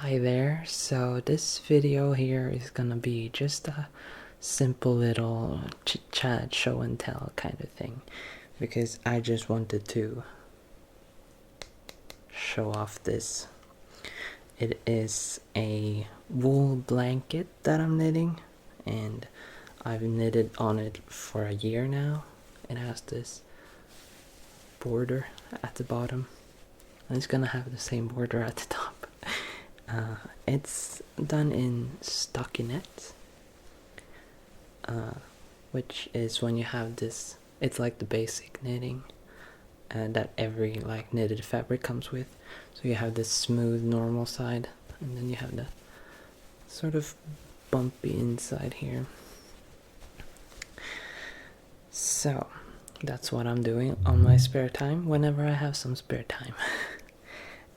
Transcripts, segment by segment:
Hi there, so this video here is gonna be just a simple little chit chat, show and tell kind of thing, because I just wanted to show off this. It is a wool blanket that I'm knitting, and I've knitted on it for a year now. It has this border at the bottom, and it's gonna have the same border at the top. It's done in stockinette, which is when you have this, it's like the basic knitting that every like knitted fabric comes with. So you have this smooth normal side, and then you have the sort of bumpy inside here. So that's what I'm doing on my spare time whenever I have some spare time.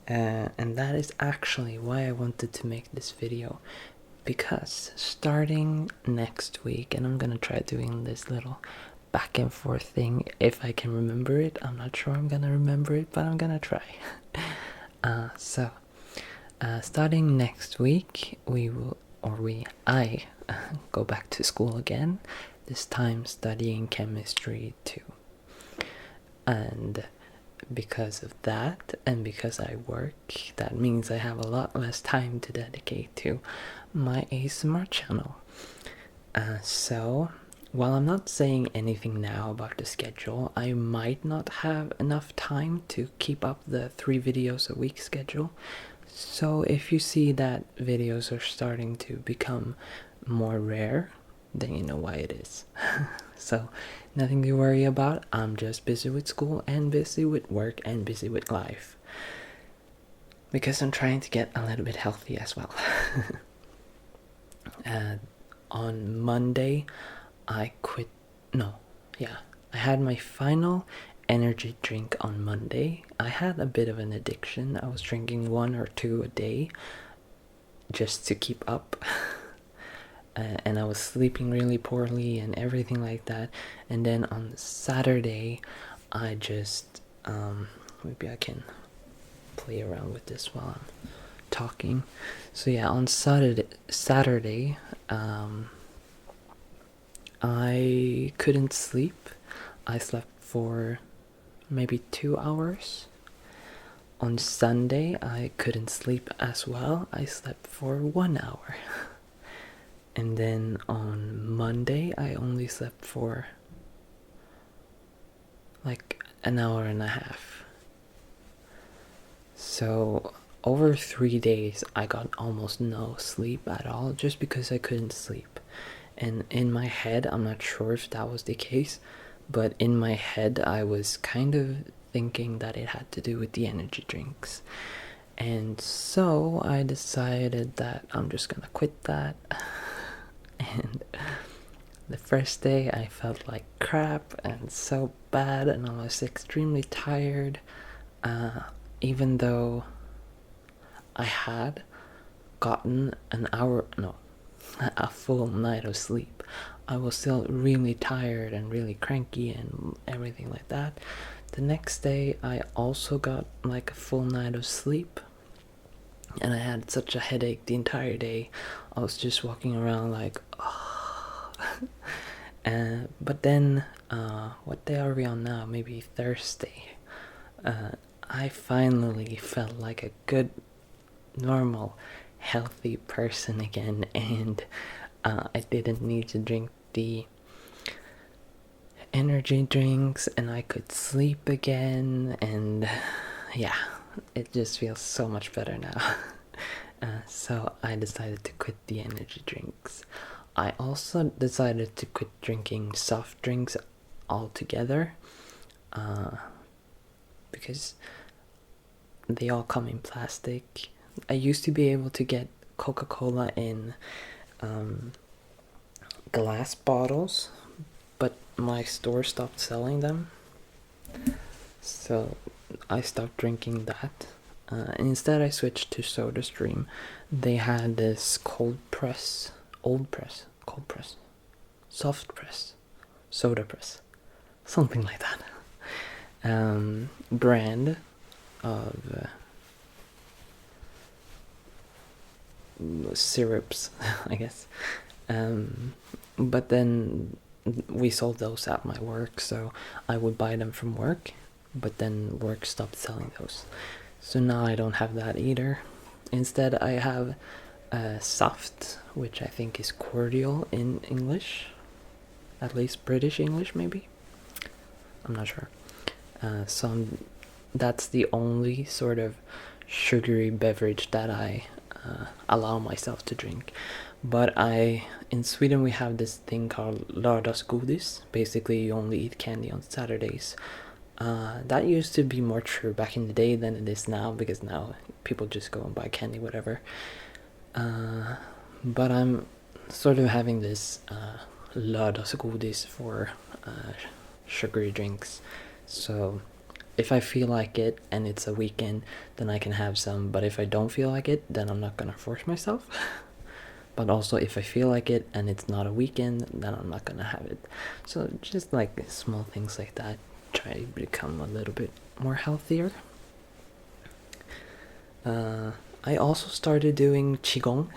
And that is actually why I wanted to make this video, because starting next week, and I'm gonna try doing this little back and forth thing if I can remember it. I'm not sure I'm gonna remember it, but I'm gonna try. Starting next week, I go back to school again, this time studying chemistry too. And because of that, and because I work, that means I have a lot less time to dedicate to my ASMR channel. So while I'm not saying anything now about the schedule, I might not have enough time to keep up the 3 videos a week schedule. So if you see that videos are starting to become more rare, then you know why it is. So nothing to worry about. I'm just busy with school and busy with work and busy with life, because I'm trying to get a little bit healthy as well. On Monday I had my final energy drink on Monday. I had a bit of an addiction. I was drinking 1 or 2 a day just to keep up. And I was sleeping really poorly and everything like that. And then on Saturday, I just maybe I can play around with this while I'm talking. So yeah, on Saturday, I couldn't sleep. I slept for maybe 2 hours. On Sunday, I couldn't sleep as well. I slept for 1 hour. And then on Monday, I only slept for like an hour and a half. So over 3 days, I got almost no sleep at all, just because I couldn't sleep. And in my head, I'm not sure if that was the case, but in my head, I was kind of thinking that it had to do with the energy drinks. And so I decided that I'm just gonna quit that. And the first day I felt like crap and so bad, and I was extremely tired, even though I had gotten a full night of sleep. I was still really tired and really cranky and everything like that. The next day I also got like a full night of sleep, and I had such a headache the entire day. I was just walking around like, oh. But then, what day are we on now? Maybe Thursday. I finally felt like a good, normal, healthy person again, and I didn't need to drink the energy drinks, and I could sleep again, and yeah, it just feels so much better now. So I decided to quit the energy drinks. I also decided to quit drinking soft drinks altogether, because they all come in plastic. I used to be able to get Coca-Cola in glass bottles, but my store stopped selling them, so I stopped drinking that. Instead I switched to SodaStream. They had this soft press, soda press, something like that, brand of syrups, I guess. But then we sold those at my work, so I would buy them from work, but then work stopped selling those. So now I don't have that either. Instead, I have soft, which I think is cordial in English, at least British English, maybe. I'm not sure. That's the only sort of sugary beverage that I allow myself to drink. But in Sweden we have this thing called lördagsgodis. Basically, you only eat candy on Saturdays. That used to be more true back in the day than it is now, because now people just go and buy candy, whatever. But I'm sort of having this lördagsgodis for sugary drinks. So if I feel like it and it's a weekend, then I can have some. But if I don't feel like it, then I'm not gonna force myself. But also, if I feel like it and it's not a weekend, then I'm not gonna have it. So just like small things like that, try to become a little bit more healthier. I also started doing qigong.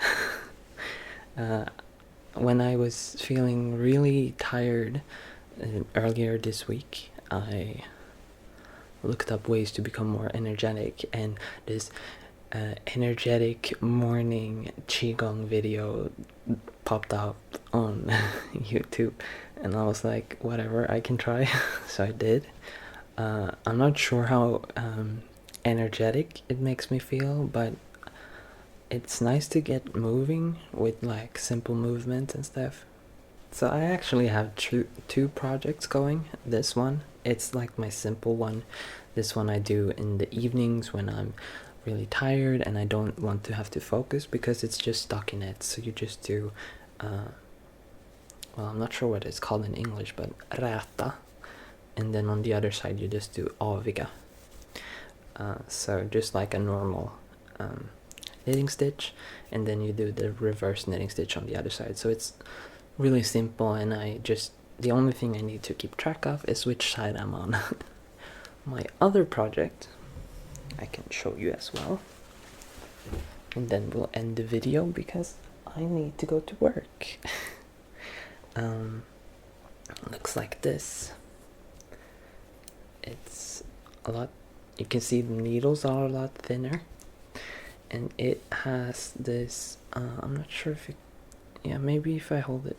When I was feeling really tired earlier this week, I looked up ways to become more energetic, and this energetic morning qigong video popped up on YouTube, and I was like, whatever, I can try. So I did. I'm not sure how energetic it makes me feel, but it's nice to get moving with like simple movements and stuff. So I actually have two projects going. This one, it's like my simple one. This one I do in the evenings when I'm really tired and I don't want to have to focus, because it's just stockinette. So you just do, well, I'm not sure what it's called in English, but räta. And then on the other side you just do aviga. So just like a normal knitting stitch, and then you do the reverse knitting stitch on the other side. So it's really simple, and the only thing I need to keep track of is which side I'm on. My other project I can show you as well, and then we'll end the video because I need to go to work. Looks like this. It's a lot, you can see the needles are a lot thinner, and it has this I'm not sure if maybe if I hold it,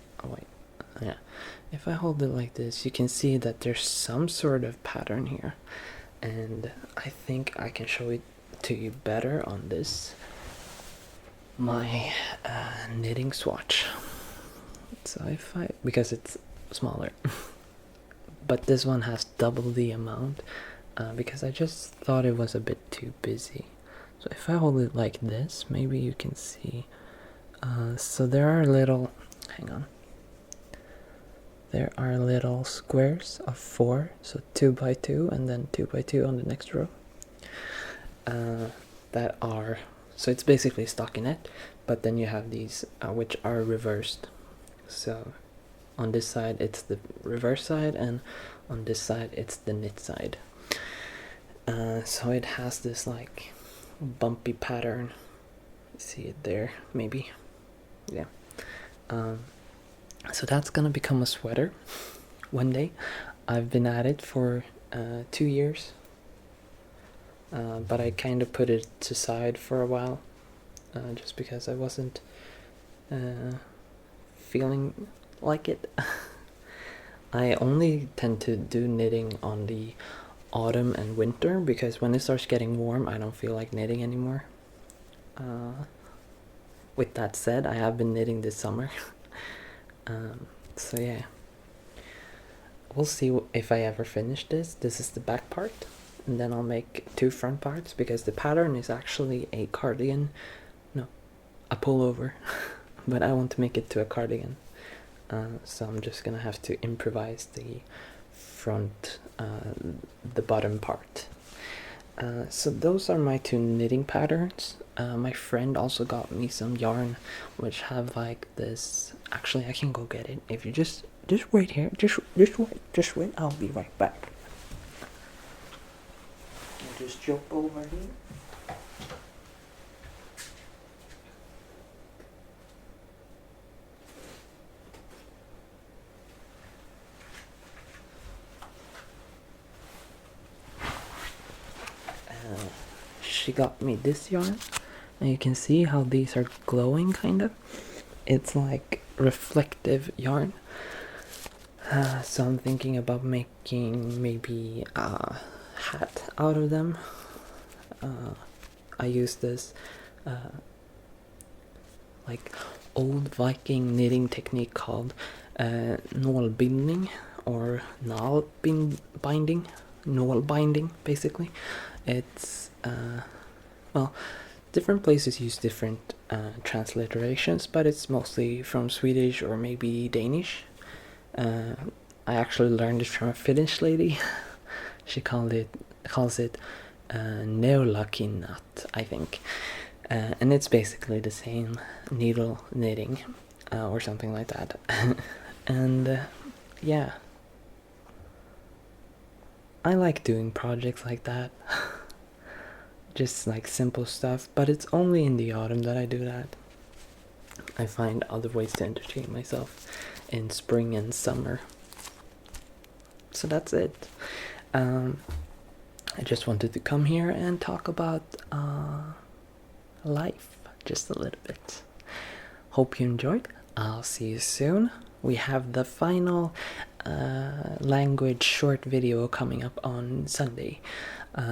if I hold it like this, you can see that there's some sort of pattern here, and I think I can show it to you better on this, my knitting swatch. So because it's smaller, but this one has double the amount, because I just thought it was a bit too busy. So if I hold it like this, maybe you can see. So there are little squares of 4, so 2 by 2, and then 2 by 2 on the next row. So it's basically stockinette, but then you have these which are reversed. So on this side it's the reverse side, and on this side it's the knit side. So it has this like bumpy pattern. See it there, maybe. Yeah. So that's gonna become a sweater one day. I've been at it for 2 years, but I kind of put it aside for a while, just because I wasn't feeling like it. I only tend to do knitting on the autumn and winter, because when it starts getting warm I don't feel like knitting anymore. With that said, I have been knitting this summer. So yeah, we'll see if I ever finish this. This is the back part, and then I'll make 2 front parts, because the pattern is actually a cardigan, no, a pullover. But I want to make it to a cardigan, so I'm just gonna have to improvise the front, the bottom part. So those are my 2 knitting patterns. My friend also got me some yarn which have like this. Actually, I can go get it. If you just wait here, just wait, I'll be right back. I'll just jump over here. she got me this yarn, and you can see how these are glowing, kind of. It's like reflective yarn. So I'm thinking about making maybe a hat out of them. I use this like old Viking knitting technique called nålbindning, or binding, nål binding, basically. It's well, different places use different transliterations, but it's mostly from Swedish or maybe Danish. I actually learned it from a Finnish lady. She calls it neulakinnat, I think. And it's basically the same needle knitting, or something like that. And yeah, I like doing projects like that. Just like simple stuff, but it's only in the autumn that I do that. I find other ways to entertain myself in spring and summer. So that's it. I just wanted to come here and talk about life just a little bit. Hope you enjoyed. I'll see you soon. We have the final language short video coming up on Sunday,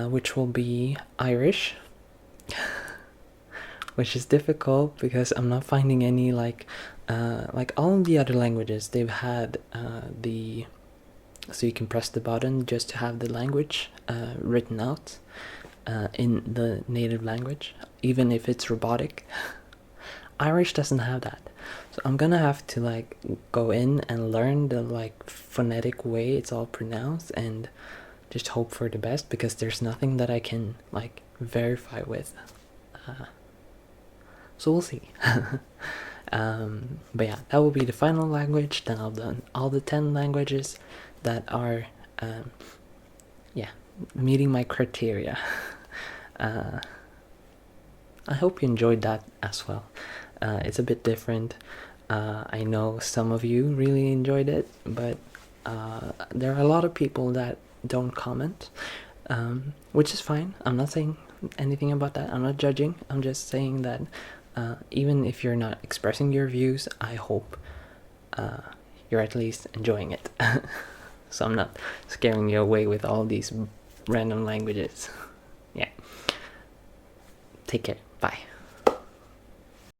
which will be Irish. Which is difficult because I'm not finding any like all of the other languages, they've had so you can press the button just to have the language written out in the native language, even if it's robotic. Irish doesn't have that, so I'm gonna have to like go in and learn the like phonetic way it's all pronounced and just hope for the best, because there's nothing that I can like verify with. So we'll see. But yeah, that will be the final language. Then I've done all the 10 languages that are meeting my criteria. I hope you enjoyed that as well. It's a bit different. I know some of you really enjoyed it, but there are a lot of people that don't comment, which is fine. I'm not saying anything about that. I'm not judging. I'm just saying that even if you're not expressing your views, I hope you're at least enjoying it. So I'm not scaring you away with all these random languages. Yeah. Take care. Bye.